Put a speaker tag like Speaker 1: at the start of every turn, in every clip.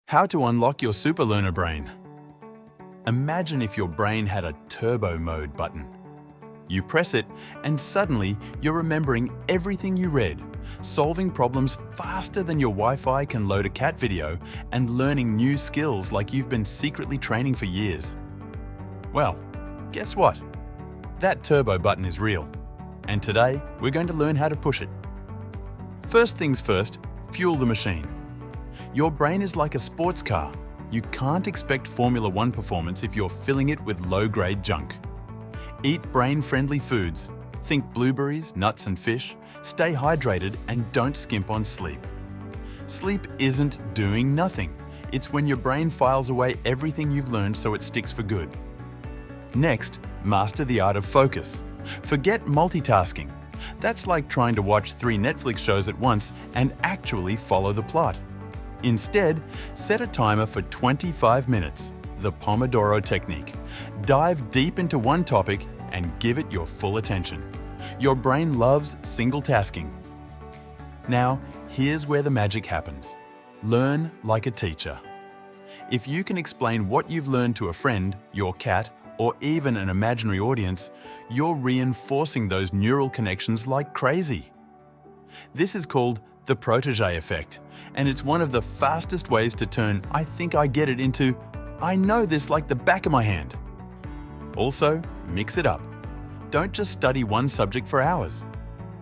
Speaker 1: How to unlock your superlearner brain. Imagine if your brain had a turbo mode button. You press it and suddenly you're remembering everything you read, solving problems faster than your Wi-Fi can load a cat video, and learning new skills like you've been secretly training for years. Well, guess what? That turbo button is real. And today, we're going to learn how to push it. First things first, fuel the machine. Your brain is like a sports car. You can't expect Formula One performance if you're filling it with low-grade junk. Eat brain-friendly foods. Think blueberries, nuts and fish. Stay hydrated and don't skimp on sleep. Sleep isn't doing nothing. It's when your brain files away everything you've learned so it sticks for good. Next, master the art of focus. Forget multitasking. That's like trying to watch 3 Netflix shows at once and actually follow the plot. Instead, set a timer for 25 minutes, the Pomodoro Technique. Dive deep into one topic and give it your full attention. Your brain loves single tasking. Now, here's where the magic happens. Learn like a teacher. If you can explain what you've learned to a friend, your cat, or even an imaginary audience, you're reinforcing those neural connections like crazy. This is called the Protégé Effect, and it's one of the fastest ways to turn "I think I get it" into "I know this like the back of my hand." Also, mix it up. Don't just study one subject for hours.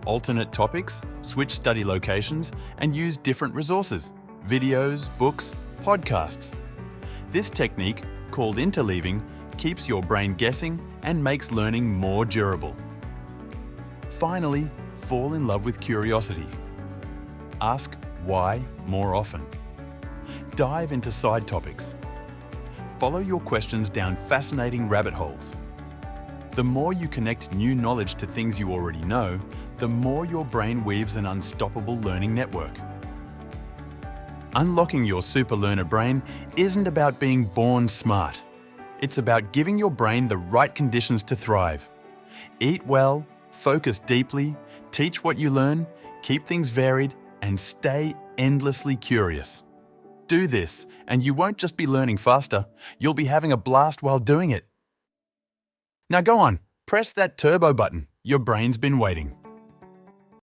Speaker 1: Alternate topics, switch study locations, and use different resources: videos, books, podcasts. This technique, called interleaving, keeps your brain guessing and makes learning more durable. Finally, fall in love with curiosity. Ask why more often. Dive into side topics. Follow your questions down fascinating rabbit holes. The more you connect new knowledge to things you already know, the more your brain weaves an unstoppable learning network. Unlocking your superlearner brain isn't about being born smart. It's about giving your brain the right conditions to thrive. Eat well, focus deeply, teach what you learn, keep things varied, and stay endlessly curious. Do this, and you won't just be learning faster, you'll be having a blast while doing it. Now go on, press that turbo button. Your brain's been waiting.